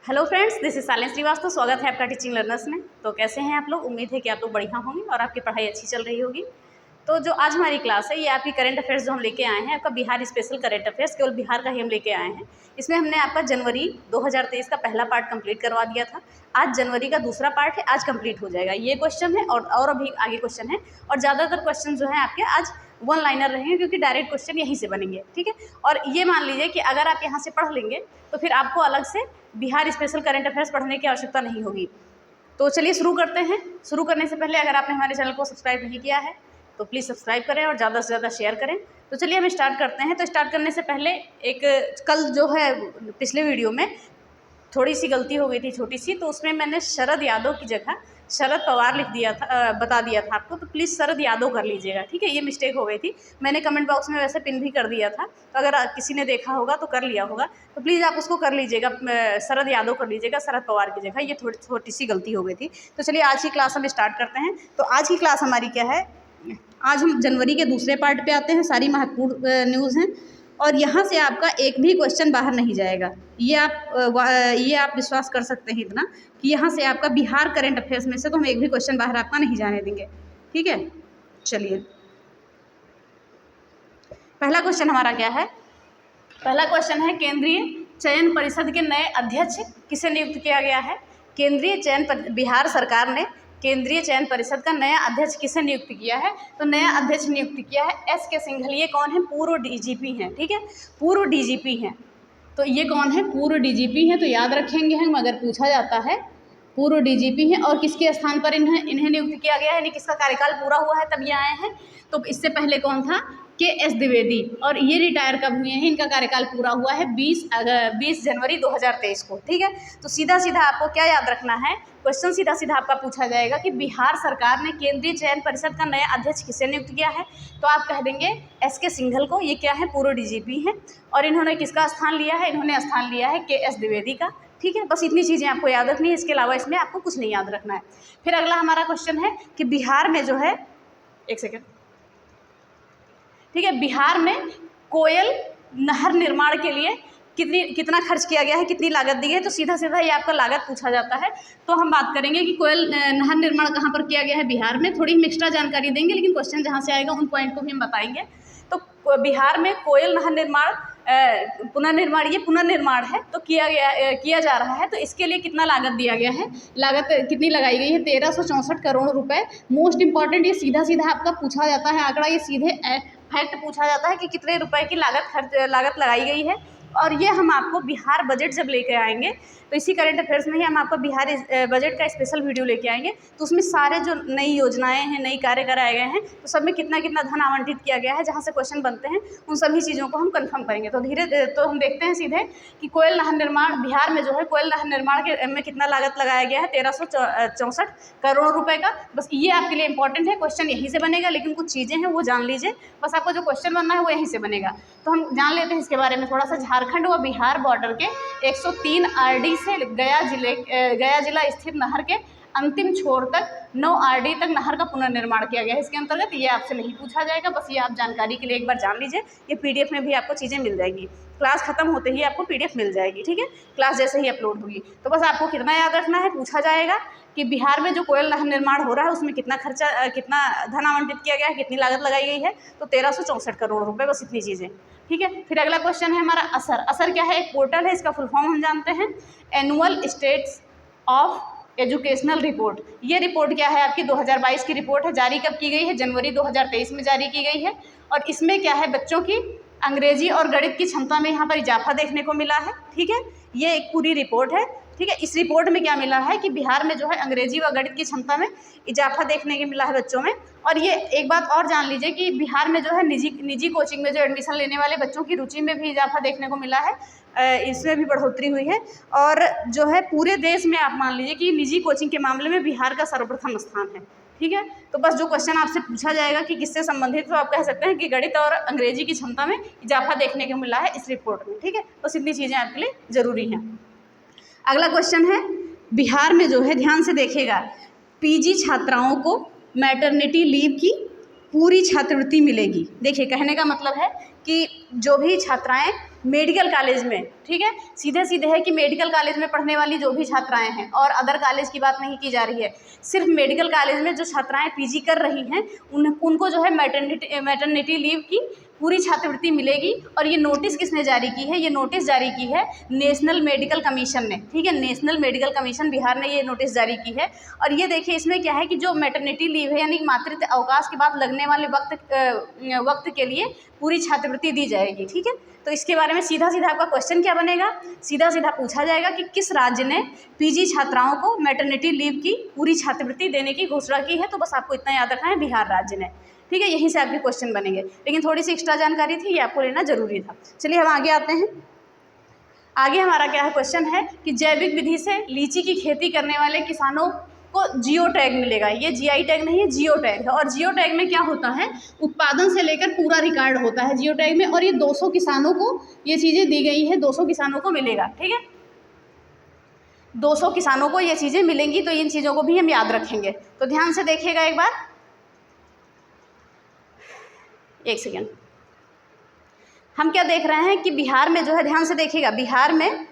Hello friends, this is Salin Shrivastava. स्वागत है आपका टीचिंग लर्नर्स में। तो कैसे हैं आप लोग? उम्मीद है कि आप लोग बढ़िया होंगे और आपकी पढ़ाई अच्छी चल रही होगी। तो जो आज हमारी क्लास है ये आपकी करंट अफेयर्स जो हम लेके आए हैं, आपका बिहार स्पेशल करंट अफेयर्स, केवल बिहार का ही हम लेके आए हैं। इसमें हमने आपका जनवरी 2023 का पहला पार्ट कंप्लीट करवा दिया था। आज जनवरी का दूसरा पार्ट है, आज कंप्लीट हो जाएगा। ये क्वेश्चन है और अभी आगे क्वेश्चन है, और ज़्यादातर क्वेश्चन जो है आपके आज वन लाइनर रहेंगे, क्योंकि डायरेक्ट क्वेश्चन यहीं से बनेंगे। ठीक है, और ये मान लीजिए कि अगर आप यहाँ से पढ़ लेंगे तो फिर आपको अलग से बिहार स्पेशल करंट अफेयर्स पढ़ने की आवश्यकता नहीं होगी। तो चलिए शुरू करते हैं। शुरू करने से पहले अगर आपने हमारे चैनल को सब्सक्राइब नहीं किया है तो प्लीज़ सब्सक्राइब करें और ज़्यादा से ज़्यादा शेयर करें। तो चलिए हम स्टार्ट करते हैं। तो स्टार्ट करने से पहले एक कल जो है पिछले वीडियो में थोड़ी सी गलती हो गई थी, छोटी सी। तो उसमें मैंने शरद यादव की जगह शरद पवार लिख दिया था, बता दिया था आपको। तो प्लीज़ शरद यादव कर लीजिएगा, ठीक है। ये मिस्टेक हो गई थी। मैंने कमेंट बॉक्स में वैसे पिन भी कर दिया था, तो अगर किसी ने देखा होगा तो कर लिया होगा, तो प्लीज़ आप उसको कर लीजिएगा, शरद यादव कर लीजिएगा शरद पवार की जगह। ये थोड़ी छोटी सी गलती हो गई थी। तो चलिए आज की क्लास हम स्टार्ट करते हैं। तो आज की क्लास हमारी क्या है, आज हम जनवरी के दूसरे पार्ट पे आते हैं। सारी महत्वपूर्ण न्यूज़ हैं और यहाँ से आपका एक भी क्वेश्चन बाहर नहीं जाएगा। ये आप विश्वास कर सकते हैं इतना कि यहाँ से आपका बिहार करंट अफेयर्स में से तो हम एक भी क्वेश्चन बाहर आपका नहीं जाने देंगे, ठीक है। चलिए पहला क्वेश्चन हमारा क्या है। पहला क्वेश्चन है, केंद्रीय चयन परिषद के नए अध्यक्ष किसे नियुक्त किया गया है। बिहार सरकार ने केंद्रीय चयन परिषद का नया अध्यक्ष किसे नियुक्त किया है। तो नया अध्यक्ष नियुक्त किया है एस.के. सिंघल। ये कौन है? पूर्व डीजीपी हैं, ठीक है, पूर्व डीजीपी हैं। तो ये कौन है? पूर्व डीजीपी हैं। तो याद रखेंगे हम, अगर पूछा जाता है पूर्व डीजीपी हैं। और किसके स्थान पर इन्हें नियुक्त किया गया है, यानी किसका कार्यकाल पूरा हुआ है तब ये आए हैं। तो इससे पहले कौन था? के.एस. द्विवेदी। और ये रिटायर कब हुए हैं? इनका कार्यकाल पूरा हुआ है 20 जनवरी 2023 को, ठीक है। तो सीधा सीधा आपको क्या याद रखना है, क्वेश्चन सीधा सीधा आपका पूछा जाएगा कि बिहार सरकार ने केंद्रीय चयन परिषद का नया अध्यक्ष किसे नियुक्त किया है। तो आप कह देंगे एस.के. सिंघल को। ये क्या है? पूर्व डीजीपी हैं। और इन्होंने किसका स्थान लिया है? इन्होंने स्थान लिया है के.एस. द्विवेदी का, ठीक है। बस इतनी चीज़ें आपको याद रखनी है, इसके अलावा इसमें आपको कुछ नहीं याद रखना है। फिर अगला हमारा क्वेश्चन है कि बिहार में जो है, एक सेकेंड, ठीक है, बिहार में कोयल नहर निर्माण के लिए कितना खर्च किया गया है, कितनी लागत दी है। तो सीधा सीधा ये आपका लागत पूछा जाता है। तो हम बात करेंगे कि कोयल नहर निर्माण कहाँ पर किया गया है, बिहार में। थोड़ी हम एक्स्ट्रा जानकारी देंगे, लेकिन क्वेश्चन जहाँ से आएगा उन पॉइंट को भी हम बताएंगे। तो बिहार में कोयल नहर निर्माण पुनर्निर्माण, ये पुनर्निर्माण है, तो किया जा रहा है। तो इसके लिए कितना लागत दिया गया है, लागत कितनी लगाई गई है? 1364 करोड़ रुपए। मोस्ट इंपॉर्टेंट, ये सीधा सीधा आपका पूछा जाता है आंकड़ा, ये सीधे फैक्ट पूछा जाता है कि कितने रुपए की लागत लगाई गई है। और ये हम आपको बिहार बजट जब लेके आएंगे, तो इसी करंट अफेयर्स में ही हम आपको बिहार बजट का स्पेशल वीडियो लेके आएंगे। तो उसमें सारे जो नई योजनाएं हैं, नई कार्य कराए गए हैं, तो सब में कितना कितना धन आवंटित किया गया है, जहाँ से क्वेश्चन बनते हैं उन सभी चीज़ों को हम कंफर्म करेंगे। तो हम देखते हैं सीधे कि कोयल नहर निर्माण बिहार में जो है, कोयल नहर निर्माण के में कितना लागत लगाया गया है, 1364 करोड़ रुपए का। बस ये आपके लिए इंपॉर्टेंट है, क्वेश्चन यहीं से बनेगा, लेकिन कुछ चीज़ें हैं वो जान लीजिए। बस आपको जो क्वेश्चन बनना है वो यहीं से बनेगा। तो हम जान लेते हैं इसके बारे में थोड़ा सा। झारखंड व बिहार बॉर्डर के 103 आरडी से गया जिला स्थित नहर के अंतिम छोर तक 9 आरडी तक नहर का पुनर्निर्माण किया गया है। इसके अंतर्गत ये आपसे नहीं पूछा जाएगा, बस ये आप जानकारी के लिए एक बार जान लीजिए। ये पीडीएफ में भी आपको चीज़ें मिल जाएगी, क्लास खत्म होते ही आपको पीडीएफ मिल जाएगी, ठीक है, क्लास जैसे ही अपलोड होगी। तो बस आपको कितना याद रखना है, पूछा जाएगा कि बिहार में जो कोयल नहर निर्माण हो रहा है उसमें कितना धन आवंटित किया गया है, कितनी लागत लगाई गई है। तो 1364 करोड़ रुपए, बस इतनी चीज़ें, ठीक है। फिर अगला क्वेश्चन है हमारा असर। असर क्या है? एक पोर्टल है, इसका फुल फॉर्म हम जानते हैं, annual states of educational report. ये रिपोर्ट क्या है? आपकी 2022 की रिपोर्ट है। जारी कब की गई है? जनवरी 2023 में जारी की गई है। और इसमें क्या है, बच्चों की अंग्रेजी और गणित की क्षमता में यहाँ पर इजाफा देखने को मिला है, ठीक है। ये एक पूरी रिपोर्ट है, ठीक है। इस रिपोर्ट में क्या मिला है कि बिहार में जो है अंग्रेजी व गणित की क्षमता में इजाफा देखने को मिला है बच्चों में। और ये एक बात और जान लीजिए कि बिहार में जो है निजी कोचिंग में जो एडमिशन लेने वाले बच्चों की रुचि में भी इजाफा देखने को मिला है, इसमें भी बढ़ोतरी हुई है। और जो है पूरे देश में आप मान लीजिए कि निजी कोचिंग के मामले में बिहार का सर्वप्रथम स्थान है, ठीक है। तो बस जो क्वेश्चन आपसे पूछा जाएगा कि किससे संबंधित, तो आप कह सकते हैं कि गणित और अंग्रेजी की क्षमता में इजाफा देखने को मिला है इस रिपोर्ट में, ठीक है। बस इतनी चीज़ें आपके लिए ज़रूरी हैं। अगला क्वेश्चन है, बिहार में जो है, ध्यान से देखिएगा, पीजी छात्राओं को मैटरनिटी लीव की पूरी छात्रवृत्ति मिलेगी। देखिए, कहने का मतलब है कि जो भी छात्राएं मेडिकल कॉलेज में, ठीक है, सीधे सीधे है कि मेडिकल कॉलेज में पढ़ने वाली जो भी छात्राएं हैं, और अदर कॉलेज की बात नहीं की जा रही है, सिर्फ मेडिकल कॉलेज में जो छात्राएं पीजी कर रही हैं उनको जो है मैटरनिटी लीव की पूरी छात्रवृत्ति मिलेगी। और ये नोटिस किसने जारी की है? ये नोटिस जारी की है नेशनल मेडिकल कमीशन ने, ठीक है, नेशनल मेडिकल कमीशन बिहार ने ये नोटिस जारी की है। और ये देखिए इसमें क्या है कि जो मैटरनिटी लीव है यानी मातृत्व अवकाश के बाद लगने वाले वक्त के लिए पूरी छात्रवृत्ति दी जाएगी, ठीक है। तो इसके बारे में सीधा सीधा आपका क्वेश्चन क्या बनेगा? सीधा सीधा पूछा जाएगा कि किस राज्य ने पीजी छात्राओं को मैटरनिटी लीव की पूरी छात्रवृत्ति देने की घोषणा की है? तो बस आपको इतना याद रखना है, बिहार राज्य ने, ठीक है। यहीं से आपके क्वेश्चन बनेंगे, लेकिन थोड़ी सी एक्स्ट्रा जानकारी थी, ये आपको लेना जरूरी था। चलिए हम आगे आते हैं। आगे हमारा क्या है क्वेश्चन है कि जैविक विधि से लीची की खेती करने वाले किसानों को जियो टैग मिलेगा। ये जीआई टैग नहीं है, जियो टैग है। और जियो टैग में क्या होता है? उत्पादन से लेकर पूरा रिकॉर्ड होता है जियो टैग में। और ये 200 किसानों को ये चीज़ें दी गई है, 200 किसानों को मिलेगा, ठीक है, 200 किसानों को ये चीज़ें मिलेंगी। तो इन चीज़ों को भी हम याद रखेंगे। तो ध्यान से देखिएगा एक बार, एक सेकेंड, हम क्या देख रहे हैं कि बिहार में जो है, ध्यान से देखिएगा, बिहार में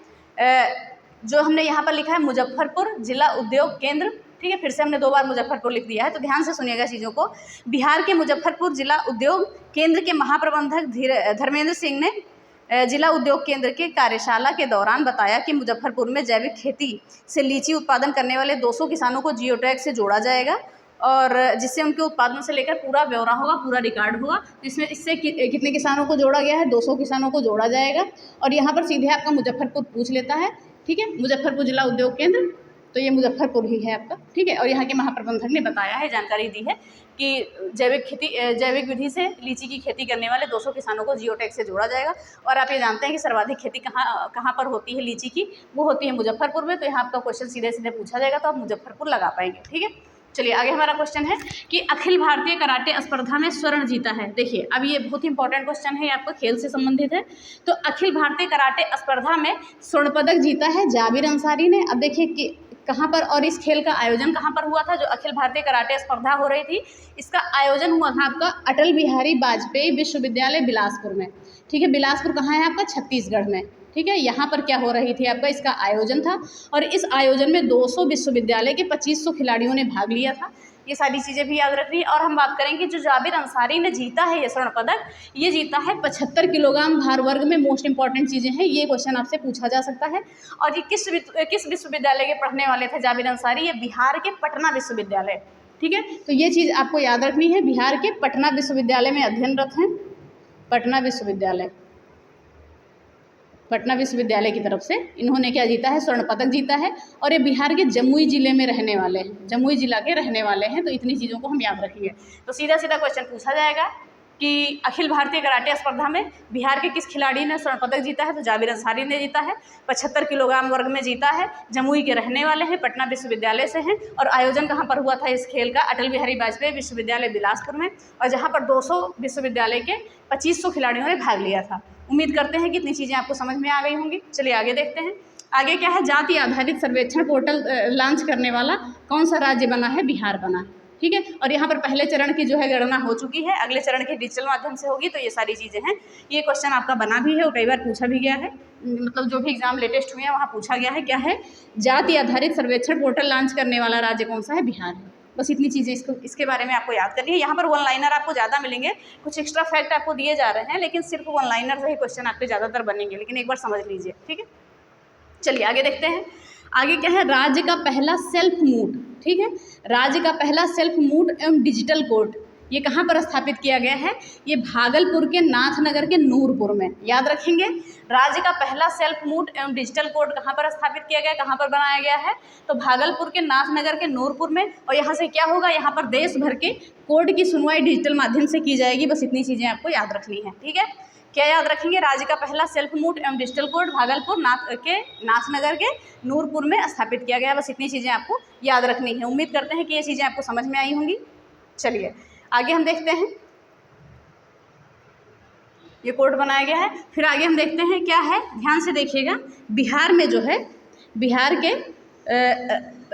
जो हमने यहाँ पर लिखा है मुजफ्फरपुर जिला उद्योग केंद्र, ठीक है, फिर से हमने 2 बार मुजफ्फरपुर लिख दिया है, तो ध्यान से सुनिएगा चीज़ों को। बिहार के मुजफ्फरपुर जिला उद्योग केंद्र के महाप्रबंधक धर्मेंद्र सिंह ने जिला उद्योग केंद्र के कार्यशाला के दौरान बताया कि मुजफ्फरपुर में जैविक खेती से लीची उत्पादन करने वाले 200 किसानों को जियो टैग से जोड़ा जाएगा, और जिससे उनके उत्पादन से लेकर पूरा ब्यौरा होगा, पूरा रिकॉर्ड होगा। इसमें इससे कितने किसानों को जोड़ा गया है? 200 किसानों को जोड़ा जाएगा। और यहाँ पर सीधे आपका मुजफ्फरपुर पूछ लेता है, ठीक है, मुजफ्फरपुर जिला उद्योग केंद्र, तो ये मुजफ्फरपुर ही है आपका, ठीक है। और यहाँ के महाप्रबंधक ने बताया है, जानकारी दी है कि जैविक विधि से लीची की खेती करने वाले 200 किसानों को जियो टैग से जोड़ा जाएगा। और आप ये जानते हैं कि सर्वाधिक खेती कहाँ पर होती है लीची की? वो होती है मुजफ्फरपुर में। तो यहाँ आपका क्वेश्चन सीधे सीधे पूछा जाएगा, तो आप मुजफ्फरपुर लगा पाएंगे, ठीक है। चलिए आगे हमारा क्वेश्चन है कि अखिल भारतीय कराटे स्पर्धा में स्वर्ण जीता है। देखिए अब ये बहुत इंपॉर्टेंट क्वेश्चन है, ये आपका खेल से संबंधित है। तो अखिल भारतीय कराटे स्पर्धा में स्वर्ण पदक जीता है जाबिर अंसारी ने। अब देखिए कि कहाँ पर, और इस खेल का आयोजन कहाँ पर हुआ था? जो अखिल भारतीय कराटे स्पर्धा हो रही थी, इसका आयोजन हुआ था आपका अटल बिहारी वाजपेयी विश्वविद्यालय बिलासपुर में, ठीक है। बिलासपुर कहाँ है आपका? छत्तीसगढ़ में, ठीक है। यहाँ पर क्या हो रही थी आपका? इसका आयोजन था, और इस आयोजन में 200 विश्वविद्यालय के 2500 खिलाड़ियों ने भाग लिया था। ये सारी चीज़ें भी याद रखनी है। और हम बात करेंगे जो जाबिर अंसारी ने जीता है ये स्वर्ण पदक, ये जीता है 75 किलोग्राम भार वर्ग में। मोस्ट इंपॉर्टेंट चीज़ें हैं, ये क्वेश्चन आपसे पूछा जा सकता है। और ये किस विश्वविद्यालय के पढ़ने वाले थे जाबिर अंसारी? ये बिहार के पटना विश्वविद्यालय, ठीक है। तो ये चीज़ आपको याद रखनी है, बिहार के पटना विश्वविद्यालय में अध्ययनरत हैं, पटना विश्वविद्यालय की तरफ से इन्होंने क्या जीता है? स्वर्ण पदक जीता है। और ये बिहार के जमुई जिले में रहने वाले हैं, जमुई जिला के रहने वाले हैं। तो इतनी चीज़ों को हम याद रखेंगे। तो सीधा सीधा क्वेश्चन पूछा जाएगा कि अखिल भारतीय कराटे स्पर्धा में बिहार के किस खिलाड़ी ने स्वर्ण पदक जीता है? तो जाबिर अंसारी ने जीता है, 75 किलोग्राम वर्ग में जीता है, जमुई के रहने वाले हैं, पटना विश्वविद्यालय से हैं। और आयोजन कहाँ पर हुआ था इस खेल का? अटल बिहारी वाजपेयी विश्वविद्यालय बिलासपुर में, और जहाँ पर 200 विश्वविद्यालय के 2500 खिलाड़ियों ने भाग लिया था। उम्मीद करते हैं कि इतनी चीज़ें आपको समझ में आ गई होंगी। चलिए आगे देखते हैं। आगे क्या है? जाति आधारित सर्वेक्षण पोर्टल लॉन्च करने वाला कौन सा राज्य बना है? बिहार बना है, ठीक है। और यहाँ पर पहले चरण की जो है गणना हो चुकी है, अगले चरण की डिजिटल माध्यम से होगी। तो ये सारी चीज़ें हैं। ये क्वेश्चन आपका बना भी है और कई बार पूछा भी गया है, मतलब जो भी एग्जाम लेटेस्ट हुए हैं वहाँ पूछा गया है। क्या है? जाति आधारित सर्वेक्षण पोर्टल लॉन्च करने वाला राज्य कौन सा है? बिहार है। बस इतनी चीज़ें इसके बारे में आपको याद करनी है। यहाँ पर वन लाइनर आपको ज़्यादा मिलेंगे, कुछ एक्स्ट्रा फैक्ट आपको दिए जा रहे हैं, लेकिन सिर्फ वन लाइनर से ही क्वेश्चन आपके ज़्यादातर बनेंगे, लेकिन एक बार समझ लीजिए, ठीक है। चलिए आगे देखते हैं। आगे क्या है? राज्य का पहला सेल्फ मूट, ठीक है, राज्य का पहला सेल्फ मूट एवं डिजिटल कोर्ट ये कहाँ पर स्थापित किया गया है? ये भागलपुर के नाथनगर के नूरपुर में। याद रखेंगे, राज्य का पहला सेल्फ मूट एवं डिजिटल कोर्ट कहाँ पर स्थापित किया गया, कहाँ पर बनाया गया है? तो भागलपुर के नाथनगर के नूरपुर में। और यहाँ से क्या होगा? यहाँ पर देश भर के कोर्ट की सुनवाई डिजिटल माध्यम से की जाएगी। बस इतनी चीज़ें आपको याद रखनी है, ठीक है। क्या याद रखेंगे? राज्य का पहला सेल्फ मूट एवं डिजिटल कोर्ट भागलपुर नाथनगर के नूरपुर में स्थापित किया गया। बस इतनी चीज़ें आपको याद रखनी है। उम्मीद करते हैं कि ये चीज़ें आपको समझ में आई होंगी। चलिए आगे हम देखते हैं। ये कोर्ट बनाया गया है। फिर आगे हम देखते हैं क्या है, ध्यान से देखिएगा। बिहार में जो है, बिहार के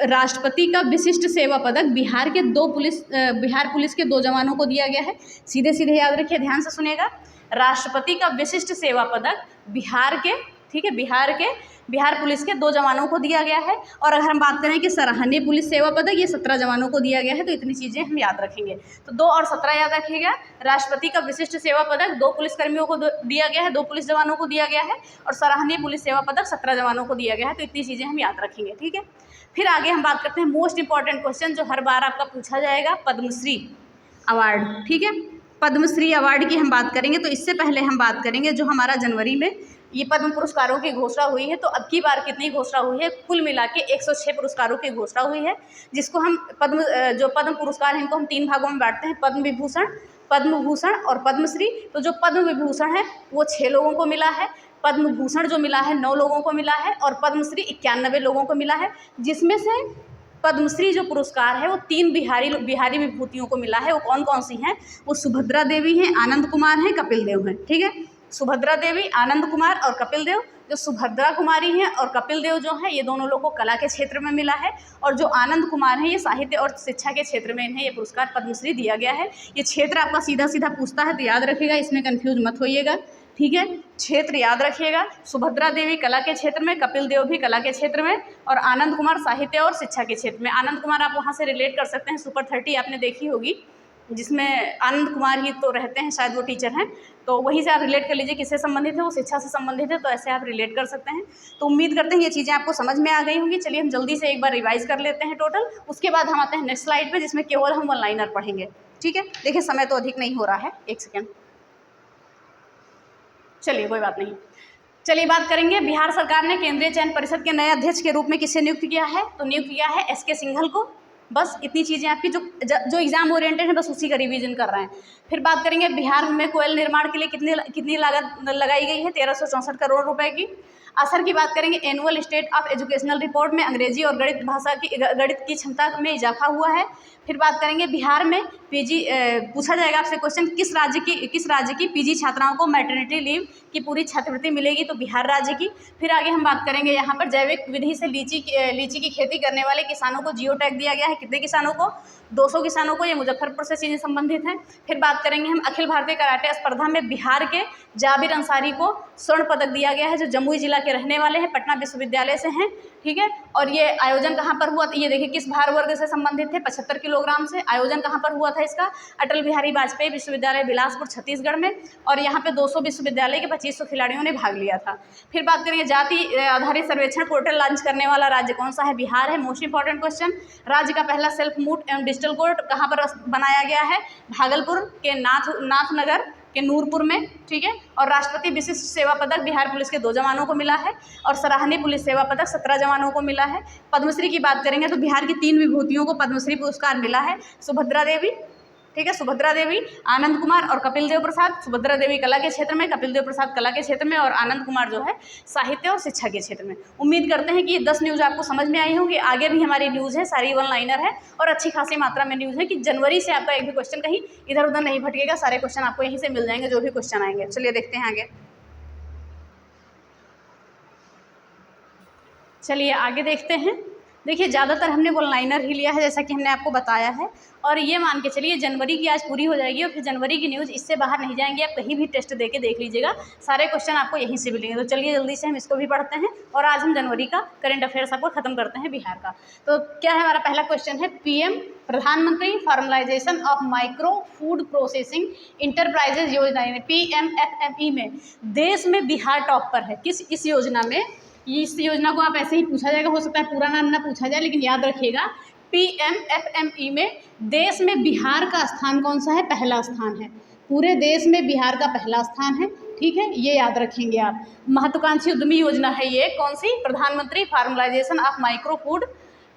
राष्ट्रपति का विशिष्ट सेवा पदक बिहार पुलिस के 2 जवानों को दिया गया है। सीधे सीधे याद रखिए, ध्यान से सुनिएगा। राष्ट्रपति का विशिष्ट सेवा पदक बिहार के, ठीक है, बिहार पुलिस के 2 जवानों को दिया गया है। और अगर हम बात करें कि सराहनीय पुलिस सेवा पदक, ये 17 जवानों को दिया गया है। तो इतनी चीज़ें हम याद रखेंगे। तो 2 और 17 याद रखिएगा। राष्ट्रपति का विशिष्ट सेवा पदक 2 पुलिसकर्मियों को दिया गया है, 2 पुलिस जवानों को दिया गया है। और सराहनीय पुलिस सेवा पदक 17 जवानों को दिया गया है। तो इतनी चीज़ें हम याद रखेंगे, ठीक है। फिर आगे हम बात करते हैं मोस्ट इंपॉर्टेंट क्वेश्चन जो हर बार आपका पूछा जाएगा, पद्मश्री अवार्ड, ठीक है। पद्मश्री अवार्ड की हम बात करेंगे। तो इससे पहले हम बात करेंगे जो हमारा जनवरी में ये पद्म पुरस्कारों की घोषणा हुई है। तो अब की बार कितनी घोषणा हुई है? कुल मिला के 106 पुरस्कारों की घोषणा हुई है, जिसको हम जो पद्म पुरस्कार हैं इनको हम 3 भागों में बांटते हैं, पद्म विभूषण, पद्म भूषण और पद्मश्री। तो जो पद्म विभूषण है वो 6 लोगों को मिला है, पद्म भूषण जो मिला है 9 लोगों को मिला है और पद्मश्री 91 लोगों को मिला है। जिसमें से पद्मश्री जो पुरस्कार है वो 3 बिहारी विभूतियों को मिला है। वो कौन कौन सी हैं? वो सुभद्रा देवी हैं, आनंद कुमार हैं, कपिल देव हैं, ठीक है। सुभद्रा देवी, आनंद कुमार और कपिल देव। जो सुभद्रा कुमारी हैं और कपिल देव जो हैं ये दोनों लोग को कला के क्षेत्र में मिला है। और जो आनंद कुमार हैं ये साहित्य और शिक्षा के क्षेत्र में इन्हें ये पुरस्कार पद्मश्री दिया गया है। ये क्षेत्र आपका सीधा सीधा पूछता है तो याद रखिएगा, इसमें कंफ्यूज मत होइएगा, ठीक है। क्षेत्र याद रखिएगा, सुभद्रा देवी कला के क्षेत्र में, कपिल देव भी कला के क्षेत्र में और आनंद कुमार साहित्य और शिक्षा के क्षेत्र में। आनंद कुमार आप वहाँ से रिलेट कर सकते हैं, सुपर 30 आपने देखी होगी जिसमें आनंद कुमार ही तो रहते हैं, शायद वो टीचर हैं। तो वहीं से आप रिलेट कर लीजिए किससे संबंधित है, वो शिक्षा से संबंधित है। तो ऐसे आप रिलेट कर सकते हैं। तो उम्मीद करते हैं ये चीज़ें आपको समझ में आ गई होंगी। चलिए हम जल्दी से एक बार रिवाइज कर लेते हैं टोटल, उसके बाद हम आते हैं नेक्स्ट स्लाइड पे जिसमें केवल हम 1 लाइनर पढ़ेंगे, ठीक है। देखिए समय तो अधिक नहीं हो रहा है, 1 सेकेंड, चलिए कोई बात नहीं। चलिए बात करेंगे, बिहार सरकार ने केंद्रीय चयन परिषद के नए अध्यक्ष के रूप में किसे नियुक्त किया है? तो नियुक्त किया है एस के सिंघल को। बस इतनी चीज़ें आपकी जो एग्जाम ओरिएंटेड है बस उसी का रिवीजन कर रहे हैं। फिर बात करेंगे बिहार में कोयल निर्माण के लिए कितनी लागत लगाई गई है? 1364 करोड़ रुपए की। असर की बात करेंगे, annual state of educational report में अंग्रेजी और गणित की क्षमता में इजाफा हुआ है। फिर बात करेंगे बिहार में पीजी पूछा जाएगा आपसे क्वेश्चन, किस राज्य की पीजी छात्राओं को मैटरनिटी लीव की पूरी छात्रवृत्ति मिलेगी? तो बिहार राज्य की। फिर आगे हम बात करेंगे यहाँ पर जैविक विधि से लीची की खेती करने वाले किसानों को जियो टैग दिया गया है। कितने किसानों को? 200 किसानों को। ये मुजफ्फरपुर से चीज़ें संबंधित हैं। फिर बात करेंगे हम अखिल भारतीय कराटे स्पर्धा में बिहार के जाबिर अंसारी को स्वर्ण पदक दिया गया है, जो जमुई जिला के रहने वाले हैं, पटना विश्वविद्यालय से हैं, ठीक है। और ये आयोजन कहाँ पर हुआ? ये देखिए किस भार वर्ग से संबंधित थे? 75 किलोग्राम से। आयोजन कहाँ पर हुआ था इसका? अटल बिहारी वाजपेयी विश्वविद्यालय बिलासपुर छत्तीसगढ़ में। और यहाँ पे 200 विश्वविद्यालय के 2500 खिलाड़ियों ने भाग लिया था। फिर बात करेंगे जाति आधारित सर्वेक्षण पोर्टल लॉन्च करने वाला राज्य कौन सा है? बिहार है। मोस्ट इंपॉर्टेंट क्वेश्चन, राज्य का पहला सेल्फ मूड एवं डिजिटल कोर्ट कहाँ पर बनाया गया है? भागलपुर के नाथनगर के नूरपुर में, ठीक है। और राष्ट्रपति विशिष्ट सेवा पदक बिहार पुलिस के 2 जवानों को मिला है और सराहनीय पुलिस सेवा पदक 17 जवानों को मिला है। पद्मश्री की बात करेंगे तो बिहार की 3 विभूतियों को पद्मश्री पुरस्कार मिला है, सुभद्रा देवी, ठीक है, सुभद्रा देवी, आनंद कुमार और कपिल देव प्रसाद। सुभद्रा देवी कला के क्षेत्र में, कपिल देव प्रसाद कला के क्षेत्र में और आनंद कुमार जो है साहित्य और शिक्षा के क्षेत्र में। उम्मीद करते हैं कि ये 10 न्यूज़ आपको समझ में आई होंगी। आगे भी हमारी न्यूज़ है, सारी 1 लाइनर है और अच्छी खासी मात्रा में न्यूज़ है कि जनवरी से आपका एक भी क्वेश्चन कहीं इधर उधर नहीं भटकेगा। सारे क्वेश्चन आपको यहीं से मिल जाएंगे जो भी क्वेश्चन आएंगे। चलिए देखते हैं आगे। चलिए आगे देखते हैं। देखिए ज़्यादातर हमने 1 लाइनर ही लिया है जैसा कि हमने आपको बताया है। और ये मान के चलिए जनवरी की आज पूरी हो जाएगी और फिर जनवरी की न्यूज़ इससे बाहर नहीं जाएंगी। आप कहीं भी टेस्ट दे के देख लीजिएगा, सारे क्वेश्चन आपको यहीं से मिलेंगे। तो चलिए जल्दी से हम इसको भी पढ़ते हैं और आज हम जनवरी का करंट अफेयर्स आपको खत्म करते हैं बिहार का। तो क्या है हमारा पहला क्वेश्चन है, पीएम प्रधानमंत्री formalisation of micro food processing enterprises योजना PMFME में देश में बिहार टॉप पर है। इस योजना में, इस योजना को आप ऐसे ही पूछा जाएगा, हो सकता है पूरा नाम ना पूछा जाए, लेकिन याद रखिएगा PMFME में देश में बिहार का स्थान कौन सा है? पहला स्थान है। पूरे देश में बिहार का पहला स्थान है, ठीक है, ये याद रखेंगे आप। महत्वाकांक्षी उद्यमी योजना है ये, कौन सी? प्रधानमंत्री formalisation of micro food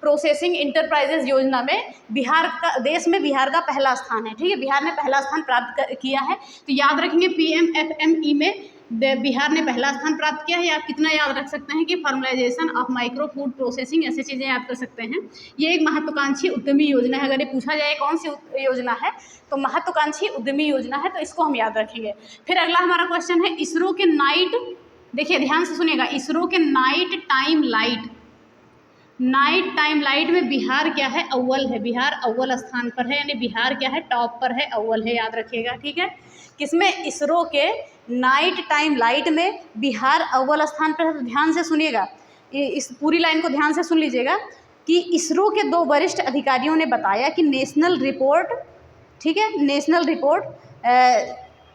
processing enterprises योजना में बिहार का, देश में बिहार का पहला स्थान है, ठीक है। बिहार ने पहला स्थान प्राप्त किया है। तो याद रखेंगे PMFME में बिहार ने पहला स्थान प्राप्त किया है। आप कितना याद रख सकते हैं कि formalisation of micro food processing, ऐसी चीज़ें याद कर सकते हैं। ये एक महत्वाकांक्षी उद्यमी योजना है। अगर ये पूछा जाए कौन सी योजना है तो महत्वाकांक्षी उद्यमी योजना है, तो इसको हम याद रखेंगे। फिर अगला हमारा क्वेश्चन है इसरो के नाइट, देखिए ध्यान से सुनिएगा, इसरो के नाइट टाइम लाइट में बिहार क्या है? अव्वल है। बिहार अव्वल स्थान पर है, यानी बिहार क्या है? टॉप पर है, अव्वल है, याद रखिएगा, ठीक है। किसमें? इसरो के नाइट टाइम लाइट में बिहार अव्वल स्थान पर है। तो ध्यान से सुनिएगा, इस पूरी लाइन को ध्यान से सुन लीजिएगा कि इसरो के 2 वरिष्ठ अधिकारियों ने बताया कि नेशनल रिपोर्ट, ठीक है, नेशनल रिपोर्ट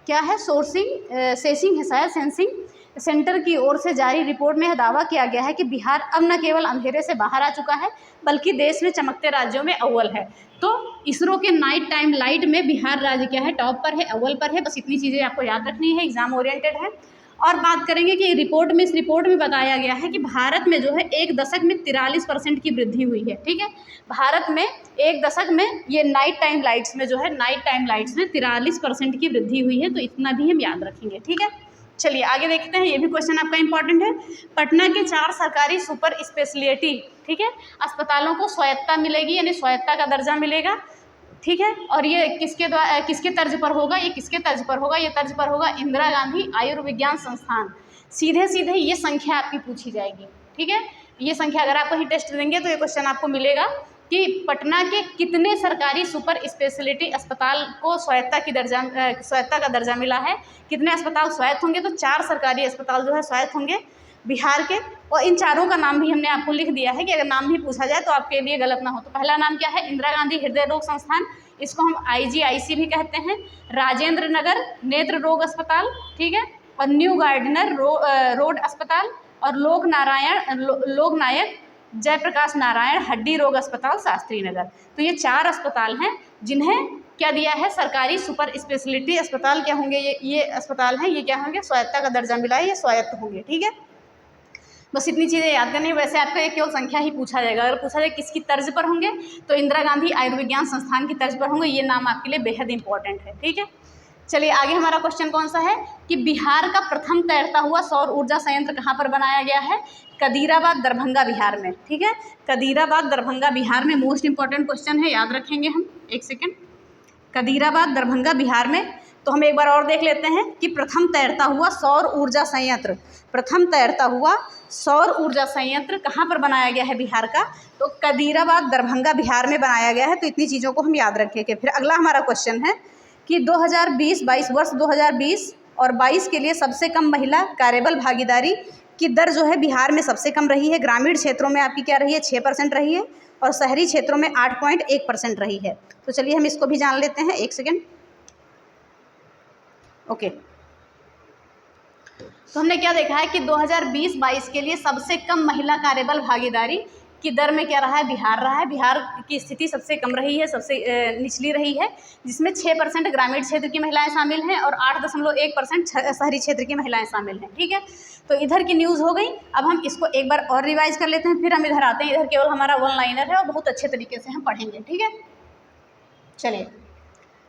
क्या है, सेसिंग है शायद, सेंसिंग सेंटर की ओर से जारी रिपोर्ट में यह दावा किया गया है कि बिहार अब न केवल अंधेरे से बाहर आ चुका है बल्कि देश में चमकते राज्यों में अव्वल है। तो इसरो के नाइट टाइम लाइट में बिहार राज्य क्या है, टॉप पर है, अव्वल पर है। बस इतनी चीज़ें आपको याद रखनी है, एग्जाम ओरिएंटेड है। और बात करेंगे कि रिपोर्ट में, इस रिपोर्ट में बताया गया है कि भारत में जो है 1 दशक में 43% की वृद्धि हुई है। ठीक है, भारत में 1 दशक में ये नाइट टाइम लाइट्स में जो है, नाइट टाइम लाइट्स में 43% की वृद्धि हुई है। तो इतना भी हम याद रखेंगे। ठीक है, चलिए आगे देखते हैं। ये भी क्वेश्चन आपका इंपॉर्टेंट है। पटना के 4 सरकारी सुपर स्पेशलिटी, ठीक है, अस्पतालों को स्वायत्तता मिलेगी, यानी स्वायत्तता का दर्जा मिलेगा। ठीक है, और ये किसके तर्ज पर होगा? ये किसके तर्ज पर होगा? ये तर्ज पर होगा इंदिरा गांधी आयुर्विज्ञान संस्थान। सीधे सीधे ये संख्या आपकी पूछी जाएगी। ठीक है, ये संख्या अगर आपको ही टेस्ट देंगे तो ये क्वेश्चन आपको मिलेगा कि पटना के कितने सरकारी सुपर स्पेशलिटी अस्पताल को स्वायत्तता का दर्जा मिला है। कितने अस्पताल स्वायत्त होंगे? तो 4 सरकारी अस्पताल जो है स्वायत्त होंगे बिहार के। और इन चारों का नाम भी हमने आपको लिख दिया है कि अगर नाम भी पूछा जाए तो आपके लिए गलत ना हो। तो पहला नाम क्या है? इंदिरा गांधी हृदय रोग संस्थान, इसको हम IGIC भी कहते हैं। राजेंद्र नगर नेत्र रोग अस्पताल, ठीक है, और न्यू गार्डनर रोड अस्पताल, और लोकनायक जयप्रकाश नारायण हड्डी रोग अस्पताल शास्त्री नगर। तो ये 4 अस्पताल हैं जिन्हें क्या दिया है? सरकारी सुपर स्पेशलिटी अस्पताल क्या होंगे? ये अस्पताल हैं, ये क्या होंगे? स्वायत्तता का दर्जा मिला है, ये स्वायत्त होंगे। ठीक है, बस इतनी चीज़ें याद करनी है। वैसे आपका ये केवल संख्या ही पूछा जाएगा। अगर पूछा जाए किसकी तर्ज पर होंगे तो इंदिरा गांधी आयुर्विज्ञान संस्थान की तर्ज पर होंगे। ये नाम आपके लिए बेहद इंपॉर्टेंट है। ठीक है, चलिए आगे हमारा क्वेश्चन कौन सा है कि बिहार का प्रथम तैरता हुआ सौर ऊर्जा संयंत्र कहाँ पर बनाया गया है? कदीराबाद, दरभंगा, बिहार में। ठीक है, कदीराबाद, दरभंगा, बिहार में। मोस्ट इंपॉर्टेंट क्वेश्चन है, याद रखेंगे हम। एक सेकेंड, कदीराबाद, दरभंगा, बिहार में। तो हम एक बार और देख लेते हैं कि प्रथम तैरता हुआ सौर ऊर्जा संयंत्र, प्रथम तैरता हुआ सौर ऊर्जा संयंत्र कहाँ पर बनाया गया है बिहार का? तो कदीराबाद, दरभंगा, बिहार में बनाया गया है। तो इतनी चीज़ों को हम याद रखेंगे। फिर अगला हमारा क्वेश्चन है कि 2020-22 वर्ष 2020 और 22 के लिए सबसे कम महिला कार्यबल भागीदारी की दर जो है बिहार में सबसे कम रही है। ग्रामीण क्षेत्रों में आपकी क्या रही है? 6% रही है, और शहरी क्षेत्रों में 8.1% रही है। तो चलिए हम इसको भी जान लेते हैं। एक सेकेंड, ओके। तो हमने क्या देखा है कि 2020-22 के लिए सबसे कम महिला कार्यबल भागीदारी की दर में क्या रहा है? बिहार रहा है। बिहार की स्थिति सबसे कम रही है, सबसे निचली रही है, जिसमें 6% ग्रामीण क्षेत्र की महिलाएं शामिल हैं और 8.1% शहरी क्षेत्र की महिलाएं शामिल हैं। ठीक है, तो इधर की न्यूज़ हो गई। अब हम इसको एक बार और रिवाइज कर लेते हैं, फिर हम इधर आते हैं। इधर केवल हमारा 1 लाइनर है और बहुत अच्छे तरीके से हम पढ़ेंगे। ठीक है, चलिए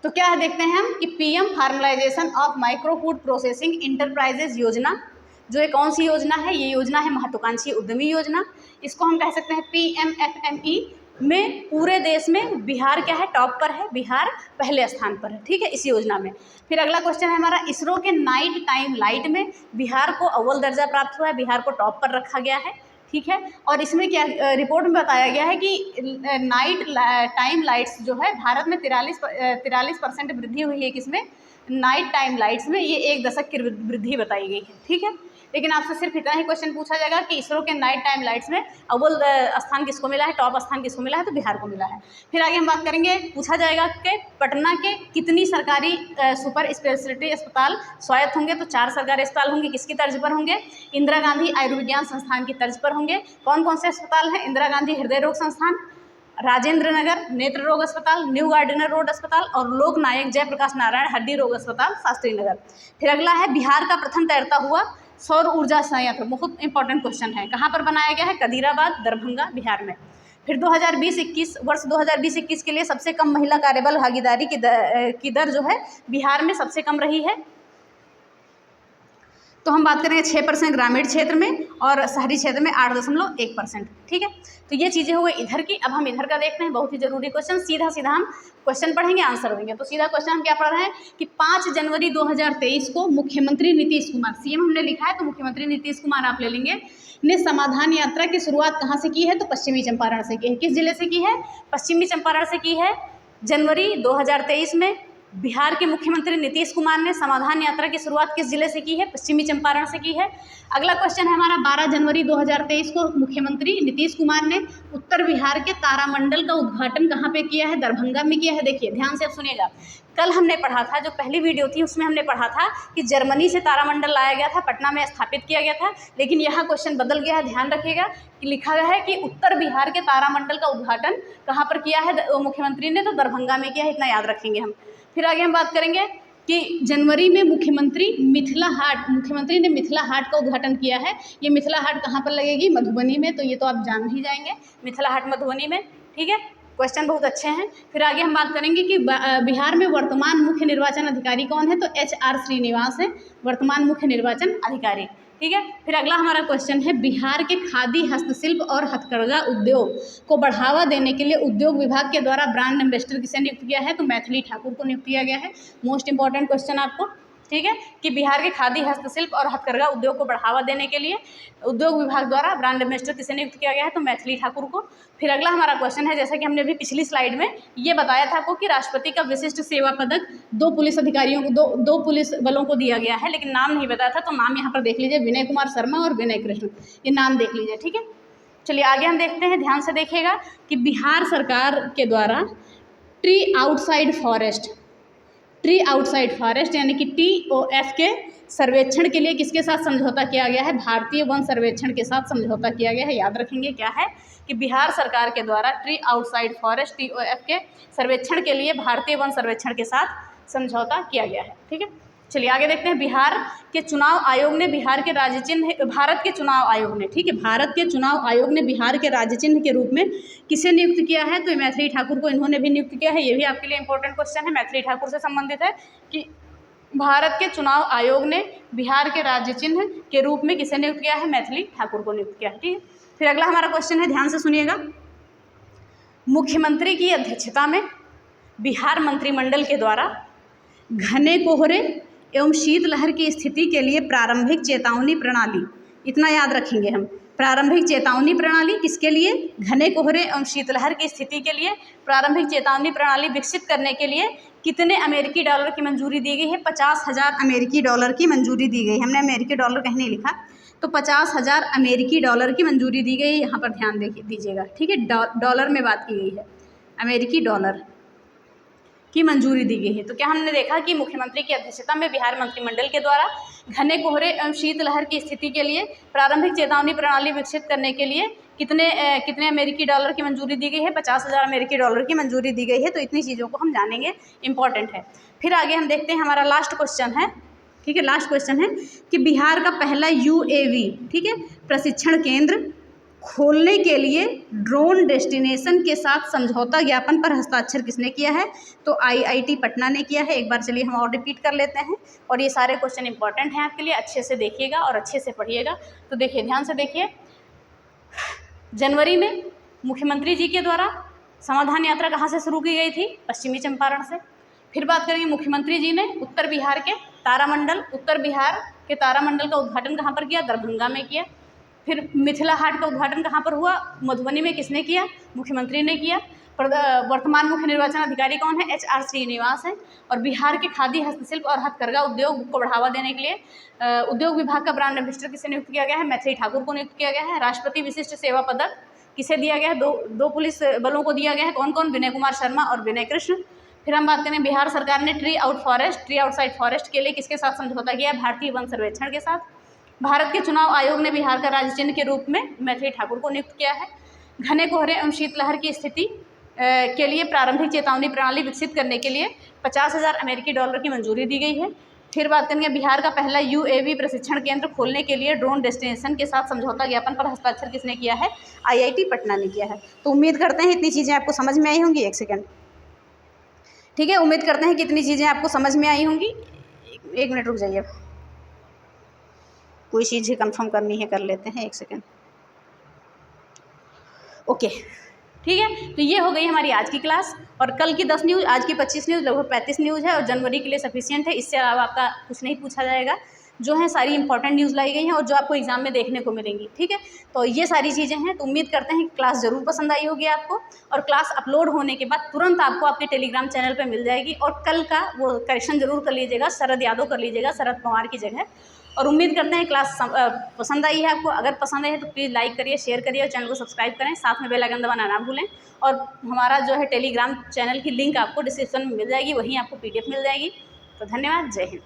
तो क्या है देखते हैं हम कि PM formalisation of micro food processing enterprises योजना, जो एक कौन सी योजना है? ये योजना है महत्वाकांक्षी उद्यमी योजना। इसको हम कह सकते हैं PMFME में। पूरे देश में बिहार क्या है? टॉप पर है, बिहार पहले स्थान पर है। ठीक है, इस योजना में। फिर अगला क्वेश्चन है हमारा, इसरो के नाइट टाइम लाइट में बिहार को अव्वल दर्जा प्राप्त हुआ है, बिहार को टॉप पर रखा गया है। ठीक है, और इसमें क्या रिपोर्ट में बताया गया है कि नाइट टाइम लाइट्स जो है भारत में 43% वृद्धि हुई है। किसमें? नाइट टाइम लाइट्स में। ये 1 दशक की वृद्धि बताई गई है। ठीक है, लेकिन आपसे सिर्फ इतना ही क्वेश्चन पूछा जाएगा कि इसरो के नाइट टाइम लाइट्स में अव्वल स्थान किसको मिला है, टॉप स्थान किसको मिला है? तो बिहार को मिला है। फिर आगे हम बात करेंगे, पूछा जाएगा कि पटना के कितनी सरकारी सुपर स्पेशलिटी अस्पताल स्वायत्त होंगे? तो 4 सरकारी अस्पताल होंगे। किसकी तर्ज पर होंगे? इंदिरा गांधी आयुर्विज्ञान संस्थान की तर्ज पर होंगे। कौन कौन से अस्पताल हैं? इंदिरा गांधी हृदय रोग संस्थान, राजेंद्र नगर नेत्र रोग अस्पताल, न्यू गार्डनर रोड अस्पताल, और लोकनायक जयप्रकाश नारायण हड्डी रोग अस्पताल शास्त्री नगर। फिर अगला है बिहार का प्रथम तैरता हुआ सौर ऊर्जा संयंत्र। बहुत इंपॉर्टेंट क्वेश्चन है, कहाँ पर बनाया गया है? कदीराबाद, दरभंगा, बिहार में। फिर 2020-21 वर्ष 2020-21 के लिए सबसे कम महिला कार्यबल भागीदारी की दर जो है बिहार में सबसे कम रही है। तो हम बात करेंगे 6% ग्रामीण क्षेत्र में और शहरी क्षेत्र में 8.1%। ठीक है, तो ये चीज़ें हो गई इधर की। अब हम इधर का देखते हैं, बहुत ही जरूरी क्वेश्चन। सीधा सीधा हम क्वेश्चन पढ़ेंगे, आंसर देंगे। तो सीधा क्वेश्चन हम क्या पढ़ रहे हैं कि 5 जनवरी 2023 को मुख्यमंत्री नीतीश कुमार, CM हमने लिखा है तो मुख्यमंत्री नीतीश कुमार आप ले लेंगे, ने समाधान यात्रा की शुरुआत कहाँ से की है? तो पश्चिमी चंपारण से की है। किस जिले से की है? पश्चिमी चंपारण से की है। जनवरी 2023 में बिहार के मुख्यमंत्री नीतीश कुमार ने समाधान यात्रा की शुरुआत किस जिले से की है? पश्चिमी चंपारण से की है। अगला क्वेश्चन है हमारा, 12 जनवरी 2023 को मुख्यमंत्री नीतीश कुमार ने उत्तर बिहार के तारामंडल का उद्घाटन कहाँ पे किया है? दरभंगा में किया है। देखिए ध्यान से अब सुनिएगा, कल हमने पढ़ा था, जो पहली वीडियो थी उसमें हमने पढ़ा था कि जर्मनी से तारामंडल लाया गया था, पटना में स्थापित किया गया था, लेकिन यहाँ क्वेश्चन बदल गया है। ध्यान रखिएगा कि लिखा गया है कि उत्तर बिहार के तारामंडल का उद्घाटन कहाँ पर किया है मुख्यमंत्री ने? तो दरभंगा में किया है, इतना याद रखेंगे हम। फिर आगे हम बात करेंगे कि जनवरी में मुख्यमंत्री ने मिथिला हाट का उद्घाटन किया है। ये मिथिला हाट कहाँ पर लगेगी? मधुबनी में। तो ये तो आप जान ही जाएंगे, मिथिला हाट मधुबनी में। ठीक है, क्वेश्चन बहुत अच्छे हैं। फिर आगे हम बात करेंगे कि बिहार में वर्तमान मुख्य निर्वाचन अधिकारी कौन है? तो HR श्रीनिवास है वर्तमान मुख्य निर्वाचन अधिकारी। ठीक है, फिर अगला हमारा क्वेश्चन है, बिहार के खादी, हस्तशिल्प और हथकरघा उद्योग को बढ़ावा देने के लिए उद्योग विभाग के द्वारा ब्रांड एम्बेसडर किसे नियुक्त किया है? तो मैथिली ठाकुर को नियुक्त किया गया है। मोस्ट इंपॉर्टेंट क्वेश्चन आपको, ठीक है, कि बिहार के खादी, हस्तशिल्प और हथकरघा उद्योग को बढ़ावा देने के लिए उद्योग विभाग द्वारा ब्रांड एम्बेसडर किसे नियुक्त किया गया है? तो मैथिली ठाकुर को। फिर अगला हमारा क्वेश्चन है, जैसा कि हमने अभी पिछली स्लाइड में ये बताया था आपको कि राष्ट्रपति का विशिष्ट सेवा पदक 2 पुलिस अधिकारियों को, दो पुलिस बलों को दिया गया है, लेकिन नाम नहीं बताया था, तो नाम यहाँ पर देख लीजिए, विनय कुमार शर्मा और विनय कृष्ण, ये नाम देख लीजिए। ठीक है, चलिए आगे हम देखते हैं, ध्यान से देखिएगा कि बिहार सरकार के द्वारा ट्री आउटसाइड फॉरेस्ट यानी कि TOF के सर्वेक्षण के लिए किसके साथ समझौता किया गया है? भारतीय वन सर्वेक्षण के साथ समझौता किया गया है। याद रखेंगे क्या है कि बिहार सरकार के द्वारा ट्री आउटसाइड फॉरेस्ट TOF के सर्वेक्षण के लिए भारतीय वन सर्वेक्षण के साथ समझौता किया गया है। ठीक है, चलिए आगे देखते हैं, बिहार के चुनाव आयोग ने बिहार के राज्य चिन्ह, भारत के चुनाव आयोग ने, ठीक है, भारत के चुनाव आयोग ने बिहार के राज्य चिन्ह के रूप में किसे नियुक्त किया है? तो मैथिली ठाकुर को इन्होंने भी नियुक्त किया है। ये भी आपके लिए इंपॉर्टेंट क्वेश्चन है, मैथिली ठाकुर से संबंधित है कि भारत के चुनाव आयोग ने बिहार के राज्य चिन्ह के रूप में किसे नियुक्त किया है? मैथिली ठाकुर को नियुक्त किया है। ठीक है, फिर अगला हमारा क्वेश्चन है, ध्यान से सुनिएगा, मुख्यमंत्री की अध्यक्षता में बिहार मंत्रिमंडल के द्वारा घने कोहरे एवं शीतलहर की स्थिति के लिए प्रारंभिक चेतावनी प्रणाली, इतना याद रखेंगे हम, प्रारंभिक चेतावनी प्रणाली किसके लिए? घने कोहरे एवं शीतलहर की स्थिति के लिए प्रारंभिक चेतावनी प्रणाली विकसित करने के लिए कितने अमेरिकी डॉलर की मंजूरी दी गई है? 50,000 अमेरिकी डॉलर की मंजूरी दी गई। हमने अमेरिकी डॉलर कहीं नहीं लिखा, तो 50,000 अमेरिकी डॉलर की मंजूरी दी गई, यहाँ पर ध्यान दीजिएगा। ठीक है, डॉलर में बात की गई है, अमेरिकी डॉलर की मंजूरी दी गई है। तो क्या हमने देखा कि मुख्यमंत्री की अध्यक्षता में बिहार मंत्रिमंडल के द्वारा घने कोहरे एवं शीतलहर की स्थिति के लिए प्रारंभिक चेतावनी प्रणाली विकसित करने के लिए कितने अमेरिकी डॉलर की मंजूरी दी गई है? 50,000 अमेरिकी डॉलर की मंजूरी दी गई है। तो इतनी चीज़ों को हम जानेंगे, इंपॉर्टेंट है। फिर आगे हम देखते हैं, हमारा लास्ट क्वेश्चन है, ठीक है, लास्ट क्वेश्चन है कि बिहार का पहला UAV, ठीक है, प्रशिक्षण केंद्र खोलने के लिए ड्रोन डेस्टिनेशन के साथ समझौता ज्ञापन पर हस्ताक्षर किसने किया है? तो IIT पटना ने किया है। एक बार चलिए हम और रिपीट कर लेते हैं, और ये सारे क्वेश्चन इंपॉर्टेंट हैं आपके लिए, अच्छे से देखिएगा और अच्छे से पढ़िएगा। तो देखिए, ध्यान से देखिए, जनवरी में मुख्यमंत्री जी के द्वारा समाधान यात्रा कहाँ से शुरू की गई थी? पश्चिमी चंपारण से। फिर बात करेंगे, मुख्यमंत्री जी ने उत्तर बिहार के तारामंडल का उद्घाटन कहाँ पर किया? दरभंगा में किया। फिर मिथिला हाट का उद्घाटन कहाँ पर हुआ? मधुबनी में। किसने किया? मुख्यमंत्री ने किया। वर्तमान मुख्य निर्वाचन अधिकारी कौन है? HR श्रीनिवास है। और बिहार के खादी, हस्तशिल्प और हथकरघा उद्योग को बढ़ावा देने के लिए उद्योग विभाग का ब्रांड एम्बेसडर किसे नियुक्त किया गया है? मैथिली ठाकुर को नियुक्त किया गया है। राष्ट्रपति विशिष्ट सेवा पदक किसे दिया गया है? दो पुलिस बलों को दिया गया है। कौन कौन? विनय कुमार शर्मा और विनय कृष्ण। फिर हम बात करें, बिहार सरकार ने ट्री आउटसाइड फॉरेस्ट के लिए किसके साथ समझौता किया? भारतीय वन सर्वेक्षण के साथ। भारत के चुनाव आयोग ने बिहार का राज्य चिन्ह के रूप में मैथिली ठाकुर को नियुक्त किया है। घने कोहरे एवं शीतलहर की स्थिति के लिए प्रारंभिक चेतावनी प्रणाली विकसित करने के लिए 50,000 अमेरिकी डॉलर की मंजूरी दी गई है। फिर बात करेंगे, बिहार का पहला UAV प्रशिक्षण केंद्र खोलने के लिए ड्रोन डेस्टिनेशन के साथ समझौता ज्ञापन पर हस्ताक्षर किसने किया है? IIT पटना ने किया है। तो उम्मीद करते हैं इतनी चीज़ें आपको समझ में आई होंगी। एक सेकेंड, ठीक है, उम्मीद करते हैं कि इतनी चीज़ें आपको समझ में आई होंगी। एक मिनट रुक जाइए, कोई चीज़ कंफर्म करनी है, कर लेते हैं, एक सेकेंड। ओके, ठीक है, तो ये हो गई हमारी आज की क्लास। और कल की 10 न्यूज़, आज की 25 न्यूज़, लगभग 35 न्यूज़ है और जनवरी के लिए सफिशिएंट है। इससे अलावा आपका कुछ नहीं पूछा जाएगा। जो है सारी इंपॉर्टेंट न्यूज़ लाई गई हैं और जो आपको एग्जाम में देखने को मिलेंगी। ठीक है, तो ये सारी चीज़ें हैं। तो उम्मीद करते हैं कि क्लास ज़रूर पसंद आई होगी आपको, और क्लास अपलोड होने के बाद तुरंत आपको आपके टेलीग्राम चैनल पर मिल जाएगी। और कल का वो करेक्शन ज़रूर कर लीजिएगा, शरद यादव कर लीजिएगा, शरद पवार की जगह। और उम्मीद करते हैं क्लास पसंद आई है आपको। अगर पसंद आई है तो प्लीज़ लाइक करिए, शेयर करिए और चैनल को सब्सक्राइब करें, साथ में बेल आइकन दबाना ना भूलें। और हमारा जो है टेलीग्राम चैनल की लिंक आपको डिस्क्रिप्शन में मिल जाएगी, वहीं आपको PDF मिल जाएगी। तो धन्यवाद, जय हिंद।